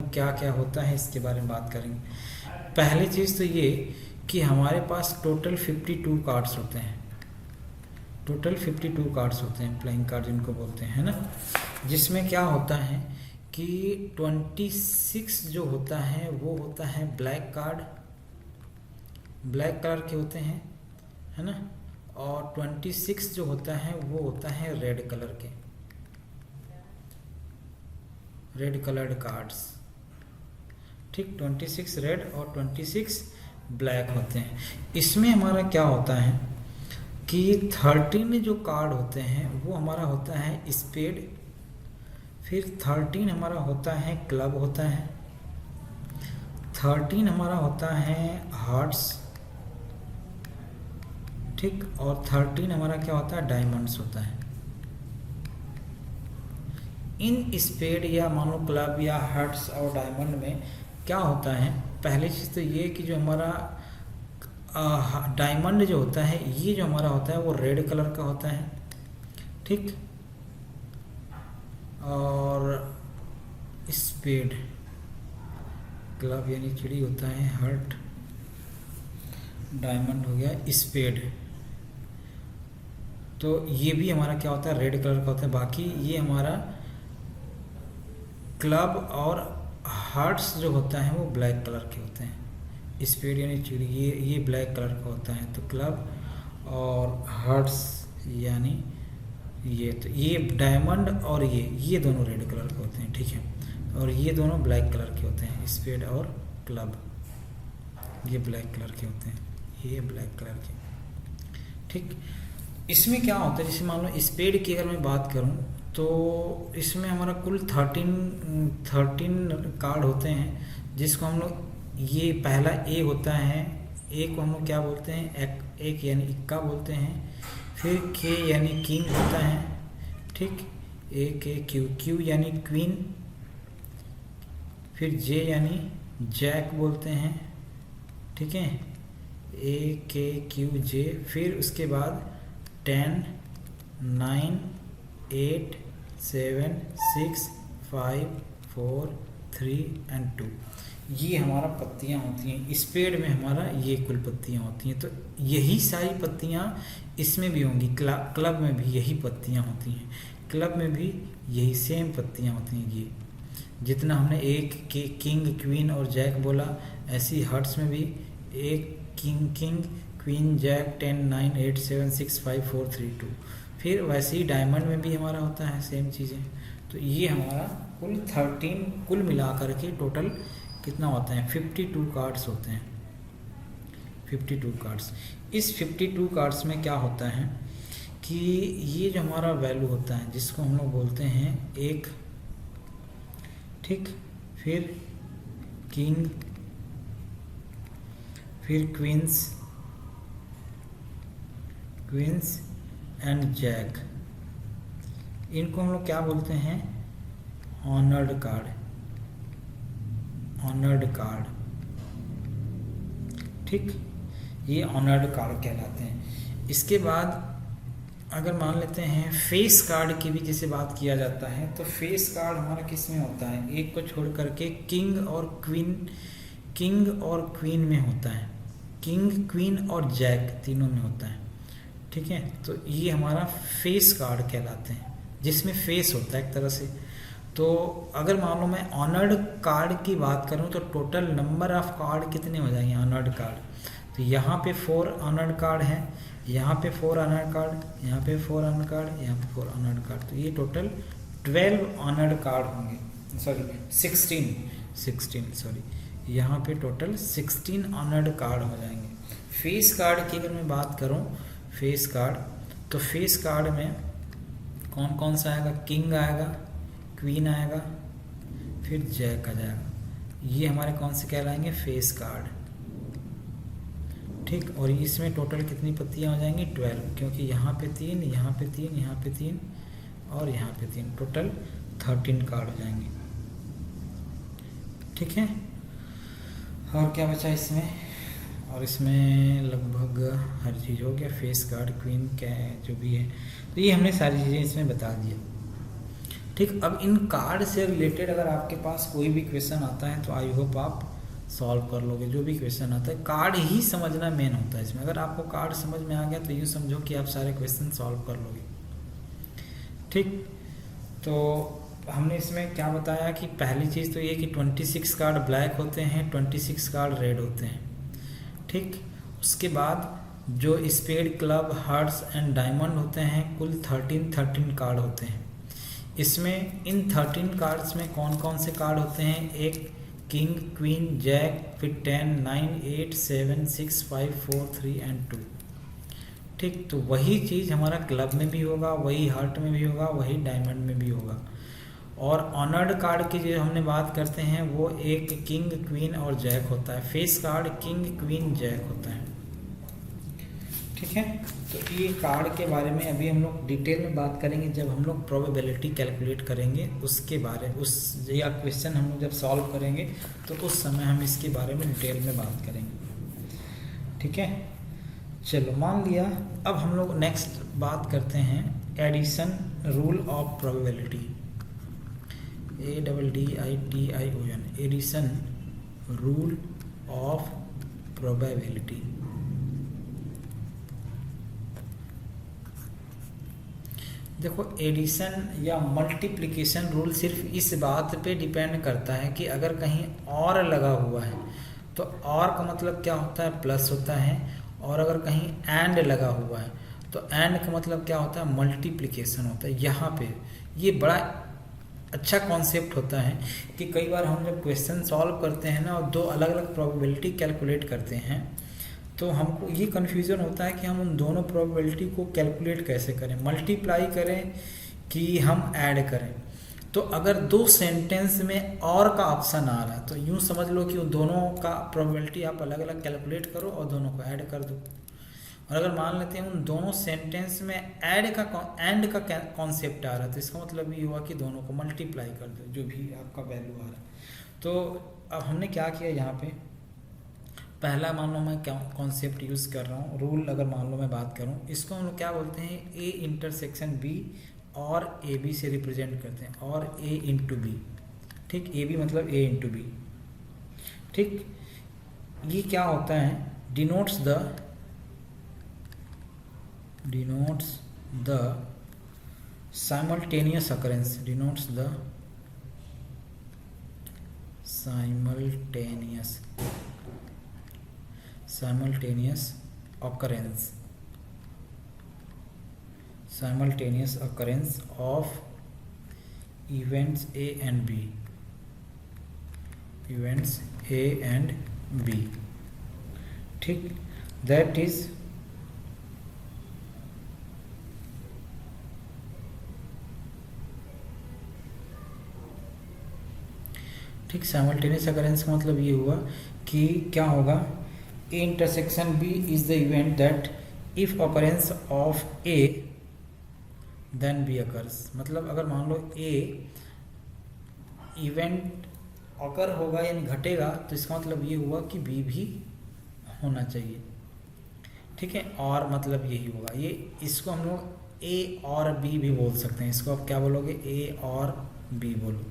क्या क्या होता है इसके बारे में बात करेंगे। पहली चीज़ तो ये कि हमारे पास टोटल 52 कार्ड्स होते हैं, टोटल 52 कार्ड्स होते हैं, प्लेइंग कार्ड जिनको बोलते हैं, है ना। जिसमें क्या होता है कि 26 जो होता है वो होता है ब्लैक कार्ड, ब्लैक कलर के होते हैं, है ना। और 26 जो होता है वो होता है रेड कलर के, रेड कलर्ड कार्ड्स, ठीक। 26 रेड और 26 ब्लैक होते हैं। इसमें हमारा क्या होता है कि 13 जो कार्ड होते हैं वो हमारा होता है स्पेड, फिर 13 हमारा होता है क्लब होता है, 13 हमारा होता है हार्ट्स, ठीक। और 13 हमारा क्या होता है डायमंड्स होता है। इन स्पेड या मान लो क्लब या हार्ट्स और डायमंड में क्या होता है, पहली चीज़ तो ये कि जो हमारा डायमंड जो होता है ये जो हमारा होता है वो रेड कलर का होता है, ठीक। और स्पेड, क्लब यानी चिड़ी होता है, हार्ट, डायमंड हो गया, स्पेड, तो ये भी हमारा क्या होता है रेड कलर का होता है। बाकी ये हमारा क्लब और हार्ट्स जो होता है वो ब्लैक कलर के होते हैं। स्पेड यानी चिड़ी ये ब्लैक कलर का होता है, तो क्लब और हार्ट्स यानी ये, तो ये डायमंड और ये दोनों रेड कलर के होते हैं, ठीक है। और ये दोनों ब्लैक कलर के होते हैं, स्पेड और क्लब, ये ब्लैक कलर के होते हैं, ये ब्लैक कलर के, ठीक। इसमें क्या होता है, जैसे मान लो स्पेड की अगर मैं बात करूं तो इसमें हमारा कुल 13 कार्ड होते हैं, जिसको हम लोग, ये पहला ए होता है, ए को हम लोग क्या बोलते हैं, एक यानी इक्का बोलते हैं। फिर के यानी किंग होता है, ठीक, ए के क्यू यानी क्वीन। फिर जे यानी जैक बोलते हैं, ठीक है, ए के क्यू जे। फिर उसके बाद 10 9 8 7 6 5 4 3 and 2 ये हमारा पत्तियां होती हैं। स्पेड में हमारा ये कुल पत्तियां होती हैं, तो यही सारी पत्तियां इसमें भी होंगी। क्लब में भी यही पत्तियां होती हैं, क्लब में भी यही सेम पत्तियां होती हैं। ये जितना हमने एक के किंग क्वीन और जैक बोला, ऐसी हार्ट्स में भी एक किंग क्वीन जैक 10 9 8 7 6 5 4 3 2। फिर वैसे ही डायमंड में भी हमारा होता है सेम चीज़ें। तो ये हमारा कुल 13 कुल मिला करके टोटल कितना होता है 52 कार्ड्स होते हैं, 52 कार्ड्स। इस 52 कार्ड्स में क्या होता है कि ये जो हमारा वैल्यू होता है जिसको हम लोग बोलते हैं एक, ठीक। फिर किंग, फिर क्वींस एंड जैक, इनको हम लोग क्या बोलते हैं ऑनर्ड कार्ड, ठीक। ये ऑनर्ड कार्ड कहलाते हैं। इसके बाद अगर मान लेते हैं फेस कार्ड की भी जैसे बात किया जाता है, तो फेस कार्ड हमारा किस में होता है, एक को छोड़ करके किंग और क्वीन में होता है, किंग क्वीन और जैक तीनों में होता है, ठीक है। तो ये हमारा फेस कार्ड कहलाते हैं, जिसमें फेस होता है एक तरह से। तो अगर मान लो मैं ऑनर्ड कार्ड की बात करूं तो टोटल नंबर ऑफ कार्ड कितने हो जाएंगे ऑनर्ड कार्ड, तो यहाँ पे 4 ऑनर्ड कार्ड हैं, यहाँ पे 4 ऑनर्ड कार्ड, यहाँ पे 4 ऑनर्ड कार्ड, यहाँ पे 4 ऑनर्ड कार्ड, तो ये टोटल 12 ऑनर्ड कार्ड होंगे, सॉरी 16 सॉरी, यहाँ पे टोटल 16 ऑनर्ड कार्ड हो जाएंगे। फेस कार्ड की अगर मैं बात करूँ, फेस कार्ड, तो फेस कार्ड में कौन कौन सा आएगा, किंग आएगा, क्वीन आएगा, फिर जैक आ जाएगा, ये हमारे कौन से कहलाएंगे फेस कार्ड, ठीक। और इसमें टोटल कितनी पत्तियां हो जाएंगी 12, क्योंकि यहाँ पे 3, यहाँ पे 3, यहाँ पे 3 और यहाँ पे 3, टोटल 13 कार्ड हो जाएंगे, ठीक है। और क्या बचा इसमें, और इसमें लगभग हर चीज़ हो गया, फेस कार्ड, क्वीन क्या है जो भी है, तो ये हमने सारी चीज़ें इसमें बता दिया, ठीक, अब इन कार्ड से रिलेटेड अगर आपके पास कोई भी क्वेश्चन आता है तो आई होप आप सॉल्व कर लोगे। जो भी क्वेश्चन आता है कार्ड ही समझना मेन होता है इसमें। अगर आपको कार्ड समझ में आ गया तो यूँ समझो कि आप सारे क्वेश्चन सॉल्व कर लोगे। ठीक, तो हमने इसमें क्या बताया कि पहली चीज़ तो ये कि 26 कार्ड ब्लैक होते हैं, 26 कार्ड रेड होते हैं। ठीक, उसके बाद जो spade, club, hearts and diamond होते हैं कुल 13 कार्ड होते हैं। इसमें इन 13 कार्ड्स में कौन कौन से कार्ड होते हैं? एक किंग, क्वीन, जैक, फिर 10, 9, 8, 7, 6, 5, 4, 3 एंड 2। ठीक, तो वही चीज़ हमारा क्लब में भी होगा, वही हार्ट में भी होगा, वही डायमंड में भी होगा। और ऑनर्ड कार्ड की जो हमने बात करते हैं वो एक किंग, क्वीन और जैक होता है। Face card king, queen, jack होता है। ठीक है, तो ये कार्ड के बारे में अभी हम लोग डिटेल में बात करेंगे जब हम लोग प्रोबेबिलिटी कैलकुलेट करेंगे उसके बारे उस या क्वेश्चन हम लोग जब सॉल्व करेंगे तो उस समय हम इसके बारे में डिटेल में बात करेंगे। ठीक है, चलो मान लिया। अब हम लोग नेक्स्ट बात करते हैं addition rule of probability. ADDITION, addition rule of probability. देखो, एडिशन या मल्टीप्लिकेशन रूल सिर्फ इस बात पे डिपेंड करता है कि अगर कहीं और लगा हुआ है तो और का मतलब क्या होता है? प्लस होता है। और अगर कहीं एंड लगा हुआ है तो एंड का मतलब क्या होता है? मल्टीप्लिकेशन होता है। यहाँ पे ये बड़ा अच्छा कॉन्सेप्ट होता है कि कई बार हम जब क्वेश्चन सॉल्व करते हैं ना और दो अलग अलग प्रोबेबिलिटी कैलकुलेट करते हैं तो हमको ये कन्फ्यूज़न होता है कि हम उन दोनों प्रोबेबिलिटी को कैलकुलेट कैसे करें, मल्टीप्लाई करें कि हम ऐड करें। तो अगर दो सेंटेंस में और का ऑप्शन आ रहा है तो यूँ समझ लो कि उन दोनों का प्रोबेबिलिटी आप अलग अलग कैलकुलेट करो और दोनों को ऐड कर दो। और अगर मान लेते हैं उन दोनों सेंटेंस में एंड का कॉन्सेप्ट आ रहा है तो इसका मतलब ये हुआ कि दोनों को मल्टीप्लाई कर दो जो भी आपका वैल्यू आ रहा है। तो अब हमने क्या किया यहाँ पे, पहला मान लो मैं क्या कॉन्सेप्ट यूज़ कर रहा हूँ, रूल अगर मान लो मैं बात करूँ, इसको हम लोग क्या बोलते हैं? A इंटरसेक्शन B और AB से रिप्रेजेंट करते हैं, और A इंटू B। ठीक, AB मतलब A इंटू B। ठीक, ये क्या होता है? Denotes the simultaneous occurrence, denotes the simultaneous occurrence of events A and B. ठीक, that is ठीक, साइमल्टेनियस अकरेंस का मतलब ये हुआ कि क्या होगा? A intersection B is the event that if occurrence of A then B occurs. मतलब अगर मान लो A इवेंट ऑकर होगा यानी घटेगा तो इसका मतलब ये हुआ कि B भी होना चाहिए। ठीक है, और मतलब यही होगा। ये इसको हम लोग A और B भी बोल सकते हैं। इसको आप क्या बोलोगे? A और B बोलो।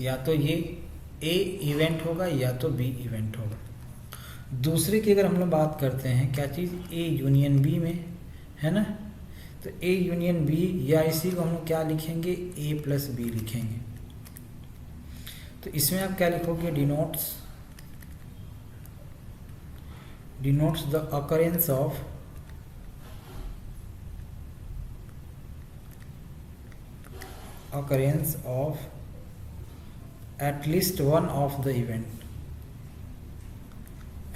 या तो ये A इवेंट होगा या तो B इवेंट होगा। दूसरे की अगर हम लोग बात करते हैं, क्या चीज़? A यूनियन B में है ना, तो A यूनियन B या इसी को हम लोग क्या लिखेंगे? A प्लस B लिखेंगे। तो इसमें आप क्या लिखोगे? Denotes the occurrence of at least one of the event,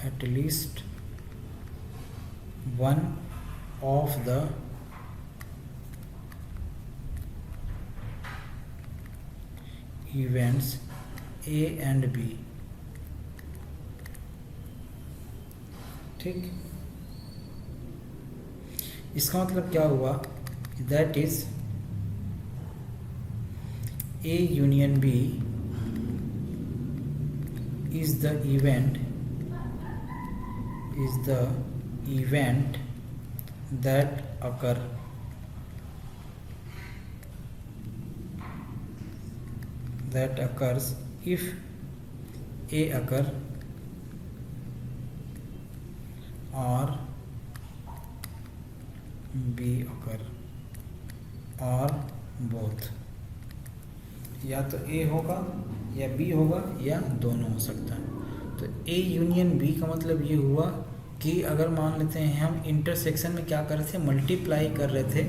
at least one of the events A and B। ठीक, इसका मतलब क्या हुआ? That is A union B is the event that occur that occurs if A occur or B occur or both, या तो A होगा या B होगा या दोनों हो सकता है। तो A यूनियन B का मतलब ये हुआ कि अगर मान लेते हैं हम इंटरसेक्शन में क्या कर रहे थे, मल्टीप्लाई कर रहे थे,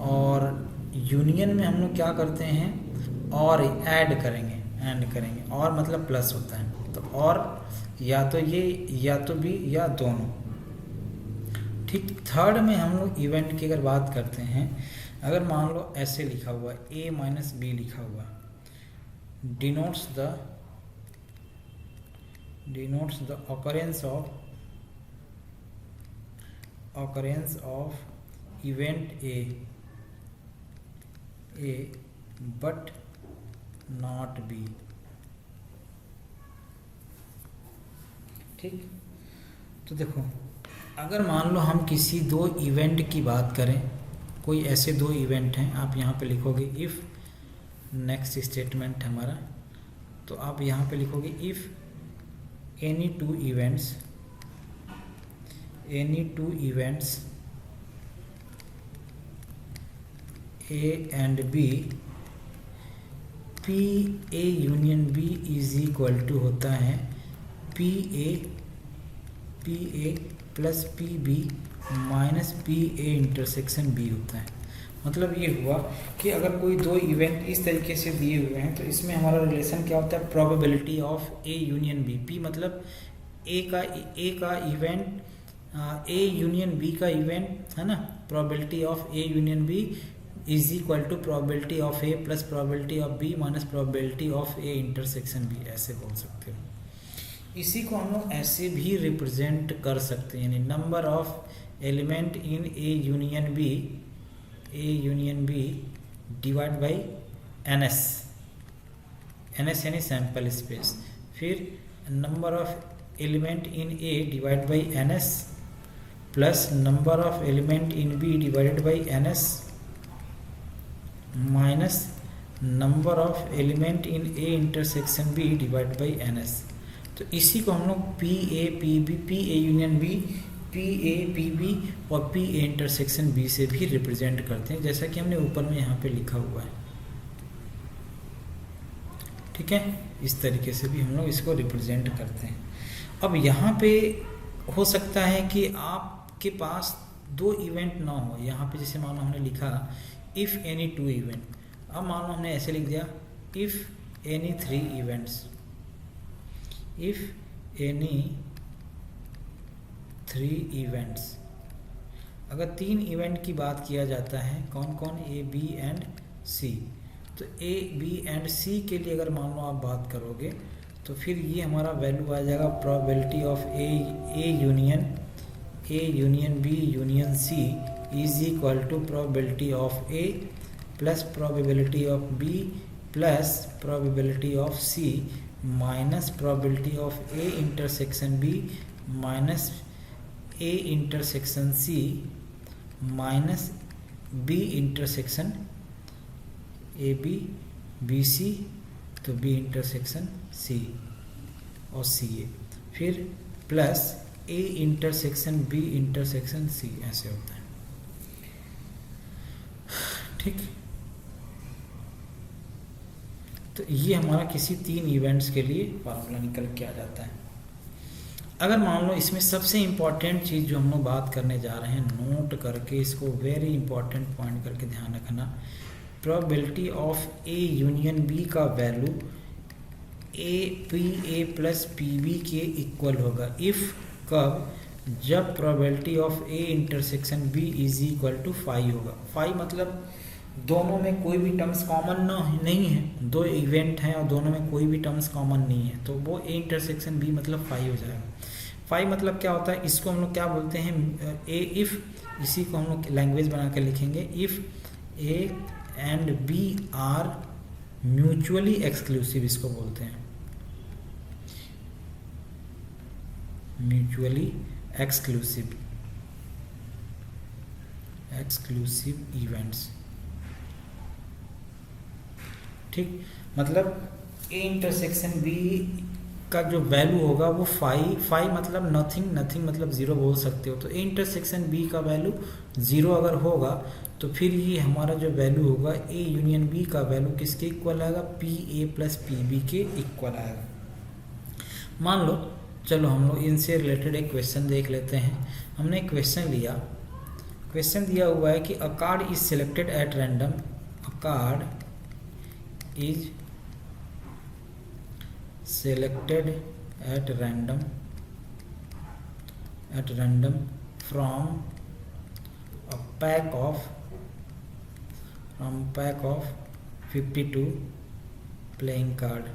और यूनियन में हम लोग क्या करते हैं और ऐड करेंगे, और मतलब प्लस होता है। तो और या तो ये या तो बी या दोनों। ठीक, थर्ड में हम लोग इवेंट की अगर बात करते हैं, अगर मान लो ऐसे लिखा हुआ a माइनस बी लिखा हुआ, denotes the occurrence of event A but not B। ठीक, तो देखो अगर मान लो हम किसी दो इवेंट की बात करें, कोई ऐसे दो इवेंट हैं, आप यहाँ पे लिखोगे इफ़, नेक्स्ट स्टेटमेंट हमारा, तो आप यहाँ पे लिखोगे if any two events A and B, P A union B is equal to होता है P A plus PB minus PA intersection B होता है। मतलब ये हुआ कि अगर कोई दो इवेंट इस तरीके से दिए हुए हैं तो इसमें हमारा रिलेशन क्या होता है, probability of A union B। P मतलब A का इवेंट, A यूनियन B का इवेंट है ना, probability of A union B is equal to probability of A plus probability of B minus probability of A intersection B, ऐसे बोल सकते हो। इसी को हम लोग ऐसे भी रिप्रेजेंट कर सकते हैं, यानी number of element in A union B divide by NS यानी सैंपल स्पेस, फिर number of element in A divide by NS plus number of element in B divided by NS minus number of element in A intersection B divide by NS। तो इसी को हम लोग P A union B, PB और PA intersection B से भी represent करते हैं, जैसा कि हमने ऊपर में यहाँ पे लिखा हुआ है। ठीक है, इस तरीके से भी हम लोग इसको रिप्रेजेंट करते हैं। अब यहाँ पे हो सकता है कि आपके पास दो इवेंट ना हो, यहाँ पे jैसे मानो हमने लिखा इफ़ एनी टू इवेंट, अब मान लो हमने ऐसे लिख दिया if any three events, if any three events. अगर तीन इवेंट की बात किया जाता है, कौन कौन, A B एंड C, तो A B एंड C के लिए अगर मान लो आप बात करोगे तो फिर ये हमारा वैल्यू आ जाएगा probability of A union B union C is equal to probability of A plus probability of B plus probability of C minus probability of A intersection B minus A intersection C minus B intersection AB BC, तो B intersection C और CA, फिर plus A intersection B intersection C, ऐसे होता है। ठीक, तो ये हमारा किसी तीन इवेंट्स के लिए फार्मूला निकल के आ जाता है। अगर मान लो इसमें सबसे इम्पॉर्टेंट चीज़ जो हम लोग बात करने जा रहे हैं, नोट करके इसको वेरी इंपॉर्टेंट पॉइंट करके ध्यान रखना, probability of A union B का वैल्यू PA प्लस PB के इक्वल होगा इफ़, कब, जब probability of A intersection B is equal to 5 होगा। 5 मतलब दोनों में कोई भी टर्म्स कॉमन नहीं है, दो इवेंट हैं और दोनों में कोई भी टर्म्स कॉमन नहीं है, तो वो A इंटरसेक्शन B मतलब 5 हो जाएगा। 5 मतलब क्या होता है, इसको हम लोग क्या बोलते हैं, A इफ़, इसी को हम लोग लैंग्वेज बना कर लिखेंगे, if A and B are mutually exclusive, इसको बोलते हैं म्यूचुअली एक्सक्लूसिव इवेंट्स। ठीक, मतलब ए इंटरसेक्शन बी का जो वैल्यू होगा वो 5 मतलब नथिंग मतलब ज़ीरो बोल सकते हो। तो ए इंटरसेक्शन बी का वैल्यू ज़ीरो अगर होगा तो फिर ये हमारा जो वैल्यू होगा ए यूनियन बी का वैल्यू किसके इक्वल आएगा, P A plus P B के इक्वल आएगा। मान लो, चलो हम लोग इनसे रिलेटेड एक क्वेश्चन देख लेते हैं। हमने एक क्वेश्चन लिया, क्वेश्चन दिया हुआ है कि अ card is selected at random, a card is selected at random from a pack of 52 playing cards.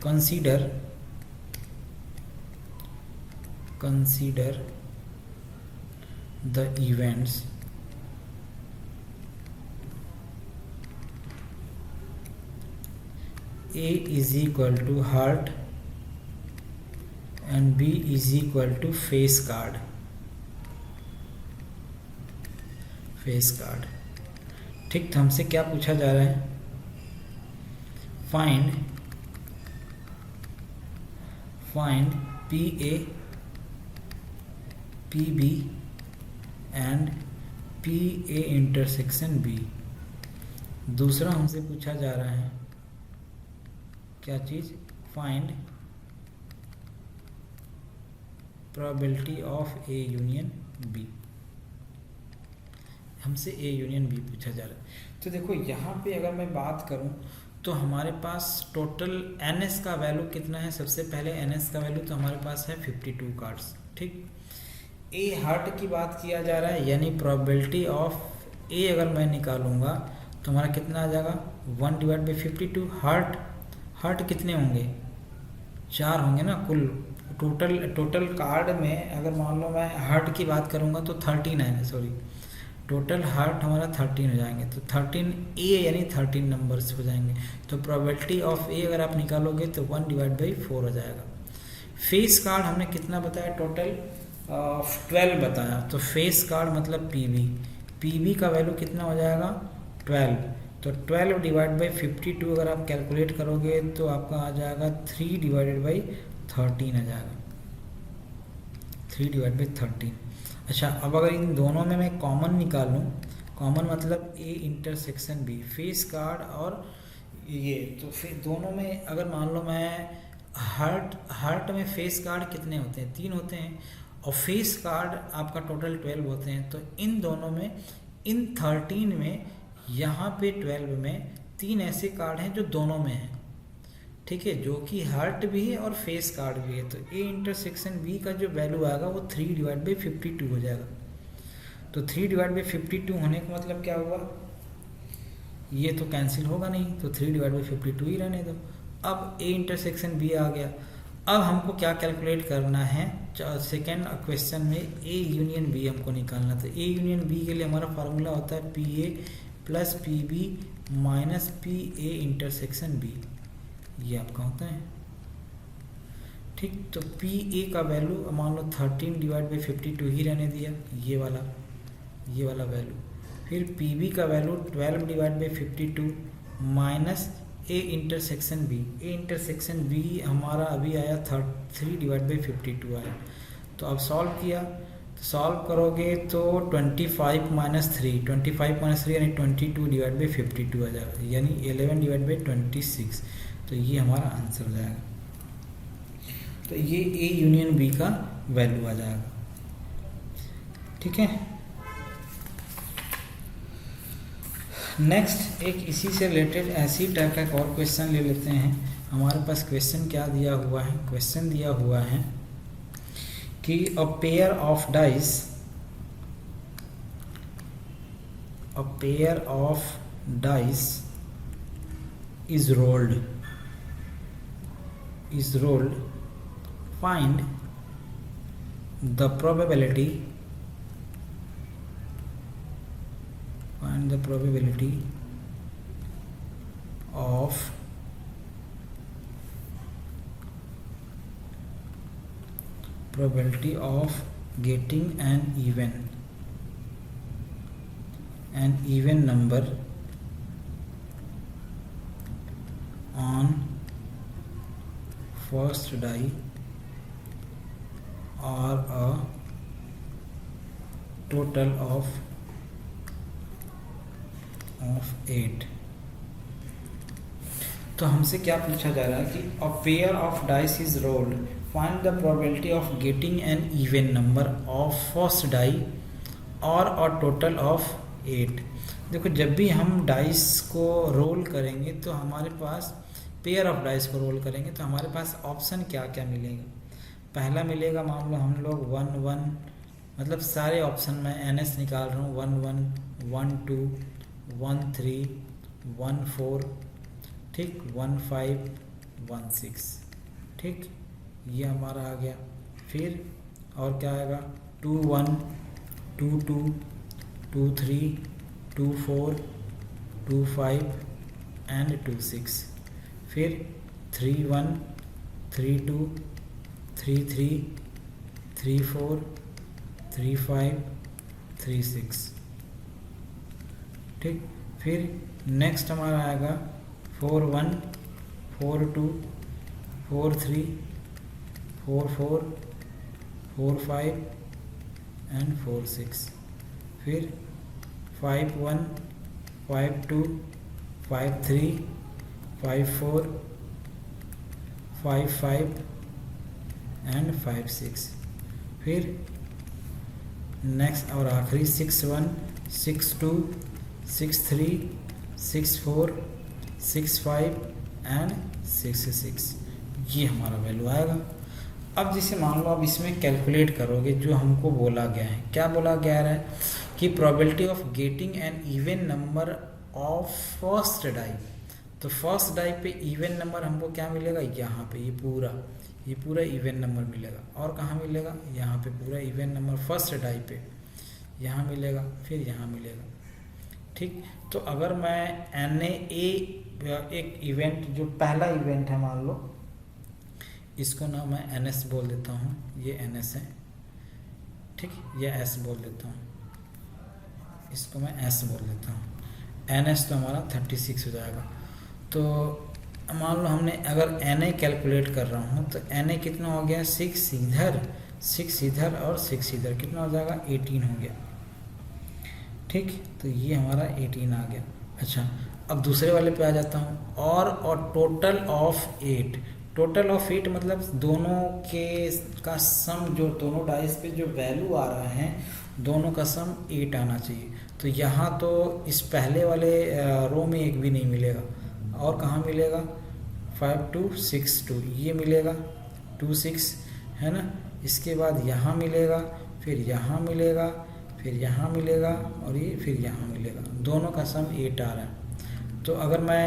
Consider the events A is equal to heart and B is equal to face card. ठीक, तो हमसे क्या पूछा जा रहा है, find P A P B and P A intersection B. दूसरा हमसे पूछा जा रहा है क्या चीज़, find probability of A union B. हमसे ए यूनियन बी पूछा जा रहा है। तो देखो यहाँ पे अगर मैं बात करूँ तो हमारे पास टोटल एन एस का वैल्यू कितना है। सबसे पहले एन एस का वैल्यू तो हमारे पास है 52 कार्ड्स। ठीक, ए हार्ट की बात किया जा रहा है, यानी प्रोबेबिलिटी ऑफ ए अगर मैं निकालूंगा तो हमारा कितना आ जाएगा, 1/52। हार्ट कितने होंगे, 4 होंगे ना कुल। टोटल कार्ड में अगर मान लो मैं हार्ट की बात करूंगा तो 13 है, सॉरी टोटल हार्ट हमारा 13 हो जाएंगे। तो 13 ए यानी 13 नंबर्स हो जाएंगे। तो प्रोबेबिलिटी ऑफ ए अगर आप निकालोगे तो 1/4 हो जाएगा। फेस कार्ड हमने कितना बताया, टोटल 12 बताया। तो फेस कार्ड मतलब पीबी का वैल्यू कितना हो जाएगा, 12। तो 12/52 अगर आप कैलकुलेट करोगे तो आपका आ जाएगा 3/13 आ जाएगा, 3/13। अच्छा, अब अगर इन दोनों में मैं कॉमन निकालूं, कॉमन मतलब A intersection B, face card और ये, तो फिर दोनों में अगर मान लो मैं हार्ट में फेस कार्ड कितने होते हैं, 3 होते हैं, और फेस कार्ड आपका टोटल 12 होते हैं। तो इन दोनों में, इन 13 में, यहाँ पे 12 में 3 ऐसे कार्ड हैं जो दोनों में हैं। ठीक है, जो कि हार्ट भी है और फेस कार्ड भी है। तो ए इंटरसेक्शन बी का जो वैल्यू आएगा वो 3/52 हो जाएगा। तो 3/52 होने का मतलब क्या हुआ, ये तो कैंसिल होगा नहीं, तो 3/52 ही रहने दो। अब ए इंटरसेक्शन बी आ गया। अब हमको क्या कैलकुलेट करना है, सेकेंड क्वेश्चन में ए यूनियन बी हमको निकालना। तो ए यूनियन बी के लिए हमारा फार्मूला होता है P A plus P B minus P A intersection B, ये आपका होता है। ठीक, तो पी ए का वैल्यू मान लो 13/52 ही रहने दिया, ये वाला वैल्यू। फिर पी बी का value 12/52 minus A intersection B. A intersection B हमारा अभी आया 3/52 आया। तो अब सॉल्व किया, तो सॉल्व करोगे तो 25 - 3 यानी 22/52 आ जाएगा, यानी 11/26। तो ये हमारा आंसर हो जाएगा। तो ये ए यूनियन बी का वैल्यू आ जाएगा। ठीक है, नेक्स्ट एक इसी से रिलेटेड ऐसी टाइप का एक और क्वेश्चन ले लेते हैं। हमारे पास क्वेश्चन क्या दिया हुआ है, क्वेश्चन दिया हुआ है कि a pair of dice is rolled, find the probability of getting an even an even number on first die or a total of 8। तो हमसे क्या पूछा जा रहा है कि a pair of dice is rolled, find the probability of getting an even number of first die और a total of 8। देखो जब भी हम डाइस को रोल करेंगे तो हमारे पास पेयर ऑफ डाइस को रोल करेंगे तो हमारे पास ऑप्शन क्या क्या मिलेगा। पहला मिलेगा, मान लो हम लोग 1 1, मतलब सारे ऑप्शन में NS निकाल रहा हूँ, 1 1 1 2 1 3 1 4, ठीक, 1 5 1 6, ठीक, ये हमारा आ गया। फिर और क्या आएगा, 2 1 2 2 2 3 2 4 2 5 एंड 2 6। फिर 3 1 3 2 3 3 3 4 3 5 3 6, ठीक। फिर नेक्स्ट हमारा आएगा 4 1 4 2 4 3 4 4 4 5 एंड 4 6। फिर 5 1 5 2 5 3 5 4 5 5 एंड 5 6। फिर नेक्स्ट और आखिरी 6 1 6 2 6 3 6 4 6 5 एंड 6 6, ये हमारा वैल्यू आएगा। अब जैसे मान लो आप इसमें कैलकुलेट करोगे, जो हमको बोला गया है, क्या बोला गया है कि probability of getting an even number of first die. तो फर्स्ट डाई पे इवन नंबर हमको क्या मिलेगा, यहाँ पे ये पूरा इवन नंबर मिलेगा। और कहाँ मिलेगा, यहाँ पे पूरा इवन नंबर फर्स्ट डाई पे यहाँ मिलेगा, फिर यहाँ मिलेगा, ठीक। तो अगर मैं एक इवेंट, जो पहला इवेंट है, मान लो इसको ना मैं NS बोल देता हूँ, ये NS है, ठीक, ये S बोल देता हूँ, इसको मैं S बोल देता हूँ। NS तो हमारा 36 हो जाएगा। तो मान लो हमने अगर NA कैलकुलेट कर रहा हूँ तो NA कितना हो गया, 6 इधर और 6 इधर, कितना हो जाएगा, 18 हो गया, ठीक। तो ये हमारा 18 आ गया। अच्छा, अब दूसरे वाले पे आ जाता हूँ, और टोटल ऑफ 8। टोटल ऑफ 8 मतलब दोनों के का सम, जो दोनों डाइस पे जो वैल्यू आ रहा है दोनों का सम 8 आना चाहिए। तो यहाँ तो इस पहले वाले रो में एक भी नहीं मिलेगा, और कहाँ मिलेगा, 5 2 6 2, ये मिलेगा 2 6, है ना। इसके बाद यहाँ मिलेगा, फिर यहाँ मिलेगा, फिर यहाँ मिलेगा, और ये फिर यहाँ मिलेगा, दोनों का सम 8 आ रहा है। तो अगर मैं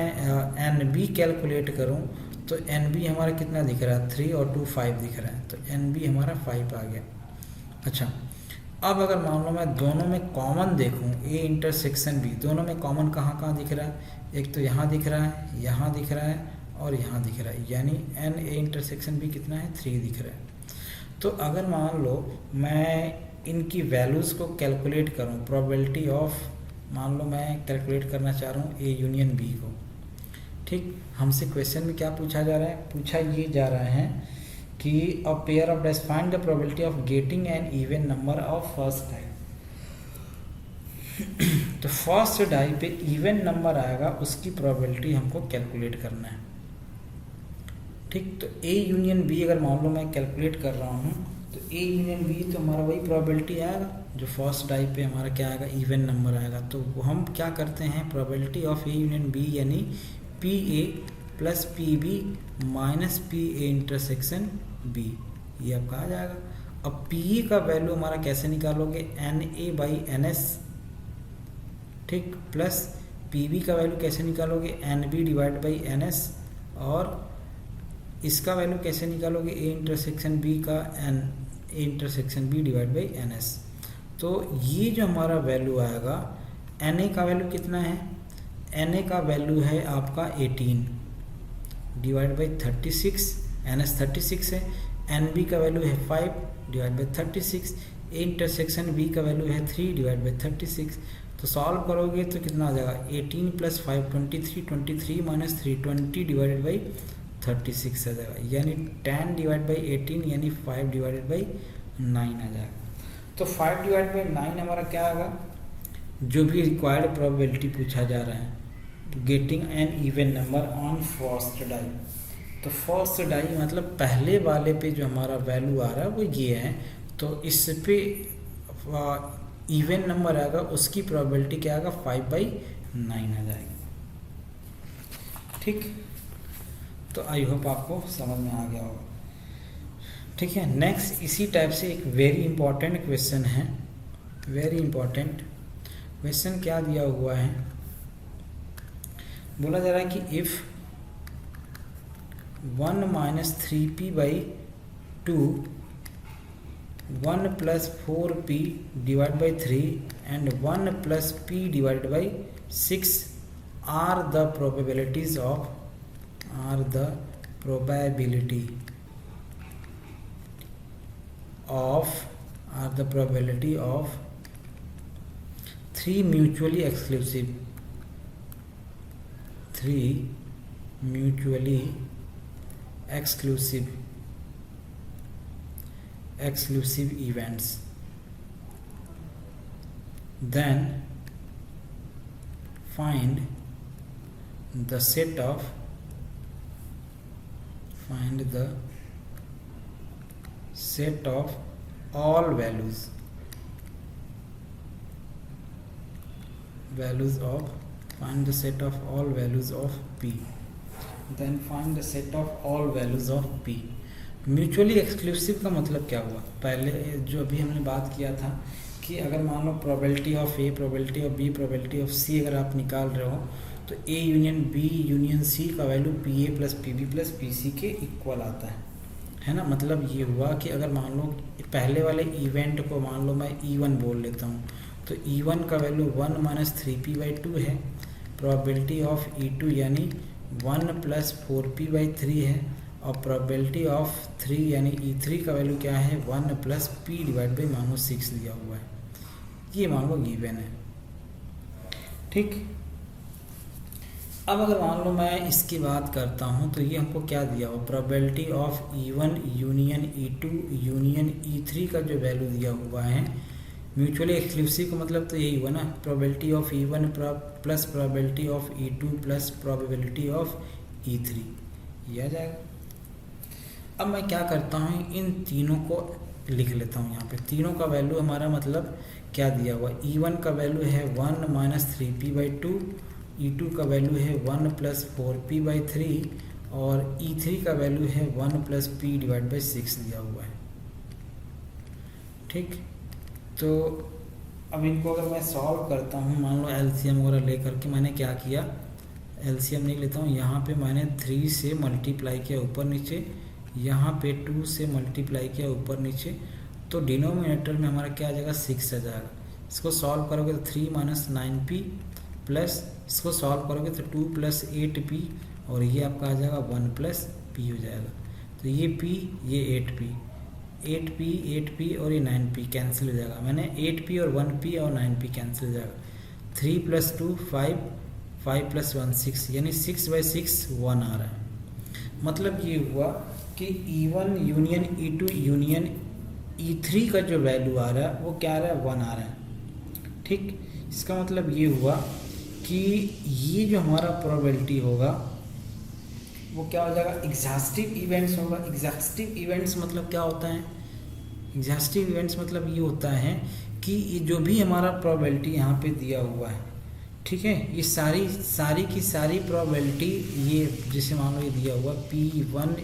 NB कैलकुलेट करूँ तो NB हमारा कितना दिख रहा है, 3 और 2 5 दिख रहा है, तो NB हमारा 5 आ गया। अच्छा, अब अगर मान लो मैं दोनों में कॉमन देखूं, A इंटरसेक्शन B, दोनों में कॉमन कहाँ कहाँ दिख रहा है, एक तो यहाँ दिख रहा है, यहाँ दिख रहा है, और यहाँ दिख रहा है, यानी NA इंटरसेक्शन B कितना है, 3 दिख रहा है। तो अगर मान लो मैं इनकी वैल्यूज़ को कैलकुलेट करूं, प्रोबेबिलिटी ऑफ, मान लो मैं कैलकुलेट करना चाह रहा हूं A यूनियन B को, ठीक। हमसे क्वेश्चन में क्या पूछा जा रहा है, पूछा ये जा रहा है कि a pair of dice, find the probability of getting an even number of first die. तो फर्स्ट डाई पे इवन नंबर आएगा, उसकी प्रोबेबिलिटी हमको कैलकुलेट करना है, ठीक। तो A यूनियन B अगर मान लो मैं कैलकुलेट कर रहा हूँ तो A यूनियन B तो हमारा वही प्रोबेबिलिटी आएगा, जो फर्स्ट डाई पे हमारा क्या आएगा, इवन नंबर आएगा। तो हम क्या करते हैं, probability of A union B यानी PA plus PB minus PA intersection B, ये आपका आ जाएगा। अब PE का वैल्यू हमारा कैसे निकालोगे, NA बाई NS, ठीक, प्लस PB का वैल्यू कैसे निकालोगे, NB डिवाइड बाई NS, और इसका वैल्यू कैसे निकालोगे, A इंटरसेक्शन B का A intersection B divide by NS। तो ये जो हमारा वैल्यू आएगा, NA का वैल्यू कितना है, NA का वैल्यू है आपका 18 डिवाइड बाई 36, NS 36 है, NB का वैल्यू है 5 divide by 36, A intersection B का वैल्यू है 3 डिवाइड बाई 36। तो तो सॉल्व करोगे तो कितना आ जाएगा 18 + 5 23, 23 - 3 20 डिवाइडेड बाई 36 आ जाएगा, यानी 10 डिवाइड बाई 18 यानी 5 डिवाइडेड बाई 9 आ जाएगा। तो 5 डिवाइड बाई 9 हमारा क्या आएगा, जो भी रिक्वायर्ड प्रोबेबिलिटी पूछा जा रहा है getting an even number on first die. तो फर्स्ट डाई मतलब पहले वाले पे जो हमारा वैल्यू आ रहा है वो ये है, तो इस पे इवन नंबर आएगा, उसकी प्रोबेबिलिटी क्या आएगा 5/9 आ जाएगी। ठीक, तो आई होप आपको समझ में आ गया होगा। ठीक है, नेक्स्ट इसी टाइप से एक वेरी इंपॉर्टेंट क्वेश्चन है। वेरी इंपॉर्टेंट क्वेश्चन क्या दिया हुआ है, बोला जा रहा है कि if 1 - 3p/2 1 + 4p divided by 3 and 1 + p divided by 6 are the probability of 3 mutually exclusive events. Then find the set of all values of find the set of all values of p. Then find the set of all values of p. Mutually exclusive का मतलब क्या हुआ, पहले जो अभी हमने बात किया था कि अगर मान लो probability of A, probability of B, probability of C अगर आप निकाल रहे हो तो A union B union C का value P A plus P B plus P C के इक्वल आता है ना। मतलब ये हुआ कि अगर मान लो पहले वाले इवेंट को मान लो मैं E1 बोल लेता हूँ, तो E1 का वैल्यू 1 - 3p/2 है, प्रोबेबिलिटी ऑफ E2 यानी 1 + 4p/3 है, और प्रोबेबिलिटी ऑफ 3 यानी E3 का वैल्यू क्या है 1 + p डिवाइड बाई मानो 6 दिया हुआ है, ये मान लो गिवन है। ठीक, अब अगर मान लो मैं इसकी बात करता हूँ तो ये हमको क्या दिया हुआ, probability of E1 union E2 union E3 का जो वैल्यू दिया हुआ है म्यूचुअली एक्सक्लूसिव का मतलब तो यही हुआ ना, probability of E1 plus probability of E2 plus probability of E3, ये आ जाएगा। अब मैं क्या करता हूँ, इन तीनों को लिख लेता हूँ यहाँ पे। तीनों का वैल्यू हमारा मतलब क्या दिया हुआ, E1 का वैल्यू है 1 - 3p/2, E2 का वैल्यू है 1 + 4p/3 और E3 का वैल्यू है 1 + p डिवाइड बाई 6 दिया हुआ है। ठीक, तो अब इनको अगर मैं सॉल्व करता हूँ, मान लो एलसीएम वगैरह लेकर के मैंने क्या किया, एलसीएम नहीं लेता हूँ, यहाँ पे मैंने 3 से मल्टीप्लाई किया ऊपर नीचे, यहाँ पे 2 से मल्टीप्लाई किया ऊपर नीचे, तो डिनोमिनेटर में हमारा क्या आ जाएगा 6 आ जाएगा। इसको सॉल्व करोगे तो 3 - 9p प्लस इसको सॉल्व करोगे तो 2 + 8p और ये आपका आ जाएगा 1 + p हो जाएगा। तो ये p ये 8p और ये 9p कैंसिल हो जाएगा। मैंने 8p और 1p और 9p कैंसिल हो जाएगा। 3 + 2 5, 5 + 1 6 यानी 6/6 1 आ रहा है। मतलब ये हुआ कि E1 union E2 union E3 का जो वैल्यू आ रहा है वो क्या आ रहा है 1 आ रहा है। ठीक, इसका मतलब ये हुआ कि ये जो हमारा प्रोबेबिलिटी होगा वो क्या हो जाएगा, एग्जॉस्टिव इवेंट्स होगा। एग्जॉस्टिव इवेंट्स मतलब क्या होता है, एग्जॉस्टिव इवेंट्स मतलब ये होता है कि ये जो भी हमारा प्रोबेबिलिटी यहाँ पे दिया हुआ है, ठीक है, ये सारी की सारी प्रोबेबिलिटी, ये जैसे मान लो ये दिया हुआ P1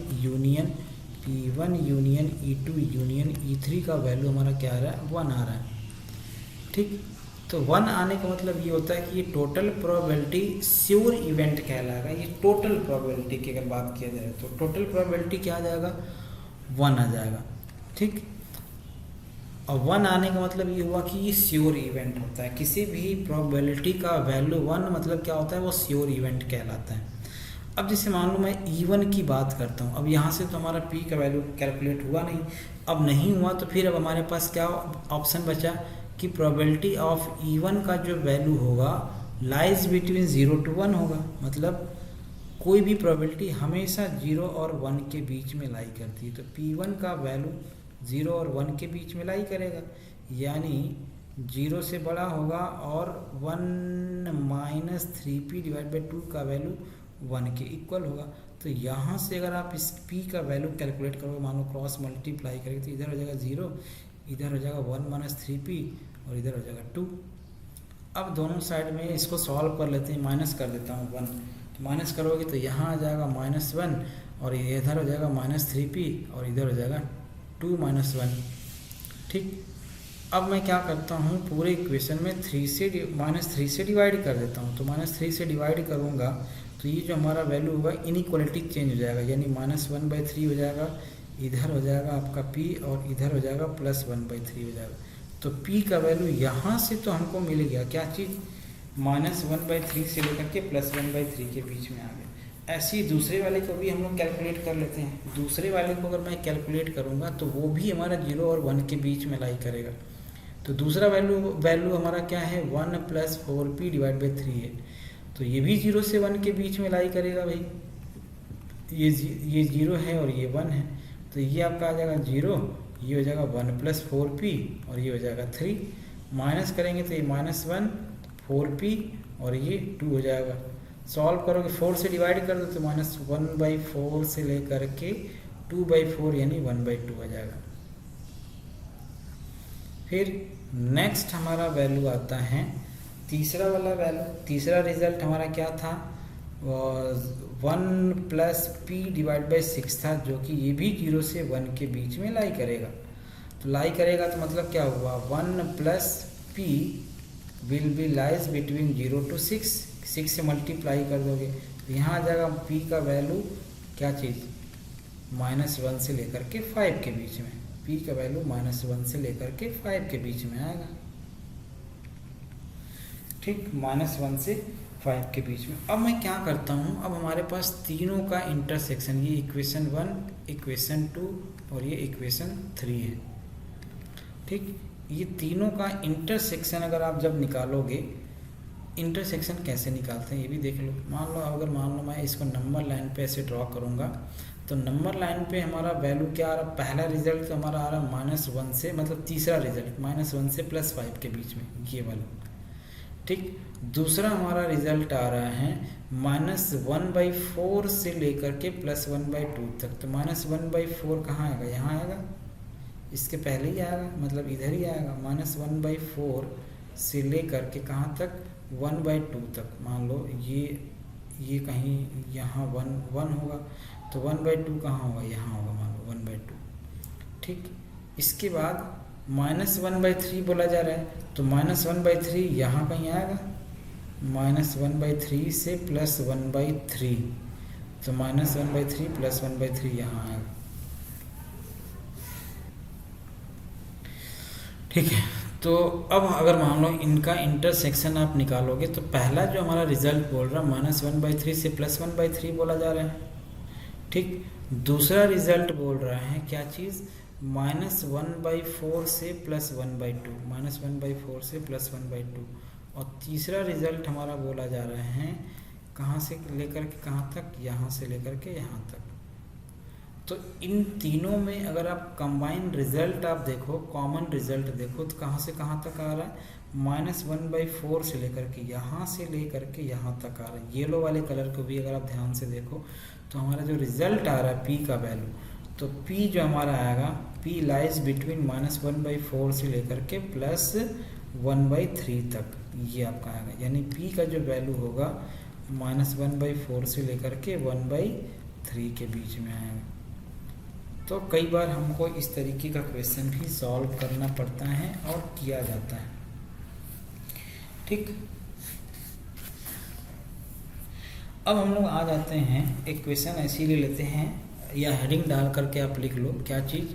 union E2 union E3 का वैल्यू हमारा क्या आ रहा है 1 आ रहा है। ठीक, तो 1 आने का मतलब ये होता है कि ये टोटल प्रोबेबिलिटी श्योर इवेंट कहलाएगा। ये टोटल प्रोबेबिलिटी की अगर बात किया जाए तो टोटल प्रोबेबिलिटी क्या आ जाएगा 1 आ जाएगा। ठीक, और 1 आने का मतलब ये हुआ कि ये श्योर इवेंट होता है। किसी भी प्रोबेबिलिटी का वैल्यू 1 मतलब क्या होता है, वो श्योर इवेंट कहलाता है। अब जैसे मान लो मैं E1 की बात करता हूँ, अब यहाँ से तो हमारा P का वैल्यू कैलकुलेट हुआ नहीं, अब नहीं हुआ तो फिर अब हमारे पास क्या ऑप्शन बचा कि प्रोबेबिलिटी ऑफ इवन का जो वैल्यू होगा लाइज बिटवीन 0 to 1 होगा। मतलब कोई भी प्रोबेबिलिटी हमेशा 0 और 1 के बीच में लाई करती है, तो P1 का वैल्यू 0 और 1 के बीच में लाई करेगा, यानी 0 से बड़ा होगा और 1 माइनस 3p डिवाइड बाई 2 का वैल्यू 1 के इक्वल होगा। तो यहाँ से अगर आप इस p का वैल्यू कैलकुलेट करोगे, मान लो क्रॉस मल्टीप्लाई करेंगे, तो इधर हो जाएगा 0, इधर हो जाएगा 1 माइनस 3p और इधर हो जाएगा 2। अब दोनों साइड में इसको सॉल्व कर लेते हैं, माइनस कर देता हूँ 1, तो माइनस करोगे तो यहाँ आ जाएगा -1 और इधर हो जाएगा -3p और इधर हो जाएगा 2 माइनस 1। ठीक, अब मैं क्या करता हूँ, पूरे इक्वेशन में -3 से डिवाइड कर देता हूँ। तो -3 से डिवाइड करूँगा तो ये जो हमारा वैल्यू होगा इनइक्वालिटी चेंज हो जाएगा, यानी -1/3 हो जाएगा, इधर हो जाएगा आपका p और इधर हो जाएगा +1/3 हो जाएगा। तो p का वैल्यू यहाँ से तो हमको मिल गया, क्या चीज़, -1/3 से लेकर के +1/3 के बीच में आ गया। ऐसे ही दूसरे वाले को भी हम लोग कैलकुलेट कर लेते हैं। दूसरे वाले को अगर मैं कैलकुलेट करूँगा तो वो भी हमारा 0 और 1 के बीच में लाई करेगा। तो दूसरा वैल्यू हमारा क्या है, 1 + 4p डिवाइड बाई 3 है, तो ये भी 0 से 1 के बीच में लाई करेगा भाई। ये 0 है और ये 1 है, तो ये आपका आ जाएगा 0, ये हो जाएगा 1 + 4p और ये हो जाएगा 3। माइनस करेंगे तो ये -1 4p और ये 2 हो जाएगा। सॉल्व करोगे 4 से डिवाइड कर दो तो -1/4 से लेकर के 2/4 यानी 1/2 आ जाएगा। फिर नेक्स्ट हमारा वैल्यू आता है तीसरा वाला वैल्यू। तीसरा रिजल्ट हमारा क्या था, 1 + p डिवाइड बाई 6 था, जो कि ये भी 0 से 1 के बीच में लाई करेगा। तो लाई करेगा तो मतलब क्या हुआ, 1 + p will be lies between 0 to 6, 6 से मल्टीप्लाई कर दोगे तो यहाँ आ जाएगा p का वैल्यू, क्या चीज़, -1 से लेकर के 5 के बीच में। p का वैल्यू -1 से लेकर के 5 के बीच में आएगा। ठीक, -1 से 5 के बीच में। अब मैं क्या करता हूँ, अब हमारे पास तीनों का इंटरसेक्शन, ये इक्वेशन 1, इक्वेशन 2 और ये इक्वेशन 3 है। ठीक, ये तीनों का इंटरसेक्शन अगर आप जब निकालोगे, इंटरसेक्शन कैसे निकालते हैं ये भी देख लो। मान लो मैं इसको नंबर लाइन पे ऐसे ड्रॉ करूँगा, तो नंबर लाइन पे हमारा वैल्यू क्या आ रहा है, पहला रिजल्ट तो हमारा आ रहा है -1 से, मतलब तीसरा रिजल्ट -1 से +5 के बीच में, ये वाला। ठीक, दूसरा हमारा रिजल्ट आ रहा है -1/4 से लेकर के +1/2 तक। तो -1/4 कहाँ आएगा, यहाँ आएगा, इसके पहले ही आएगा, मतलब इधर ही आएगा। -1/4 से लेकर के कहाँ तक, 1/2 तक। मान लो ये कहीं यहाँ 1 होगा, तो 1/2 कहाँ होगा, यहाँ होगा, मान लो 1/2। ठीक, इसके बाद -1/3 बोला जा रहा है, तो -1/3 यहाँ कहीं आएगा, -1/3 से +1/3, तो -1/3 +1/3 यहाँ आएगा। ठीक है, तो अब अगर मान लो इनका इंटरसेक्शन आप निकालोगे, तो पहला जो हमारा रिजल्ट बोल रहा है -1/3 से +1/3 बोला जा रहा है। ठीक, दूसरा रिजल्ट बोल रहा है क्या चीज़, -1/4 से +1/2, -1/4 से +1/2। और तीसरा रिजल्ट हमारा बोला जा रहा है कहाँ से लेकर के कहाँ तक, यहाँ से लेकर के यहाँ तक। तो इन तीनों में अगर आप कंबाइन रिजल्ट आप देखो, कॉमन रिजल्ट देखो, तो कहाँ से कहाँ तक आ रहा है, -1/4 से लेकर के यहाँ से लेकर के यहाँ तक आ रहा है। येलो वाले कलर को भी अगर आप ध्यान से देखो तो हमारा जो रिजल्ट आ रहा है p का वैल्यू, तो p जो हमारा आएगा, p लाइज बिटवीन -1/4 से लेकर के +1/3 तक, ये आपका आएगा। यानी p का जो वैल्यू होगा -1/4 से लेकर के 1/3 के बीच में आएगा। तो कई बार हमको इस तरीके का क्वेश्चन भी सॉल्व करना पड़ता है और किया जाता है। ठीक, अब हम लोग आ जाते हैं, एक क्वेश्चन ऐसे ले लेते हैं, या हेडिंग डाल करके आप लिख लो, क्या चीज़,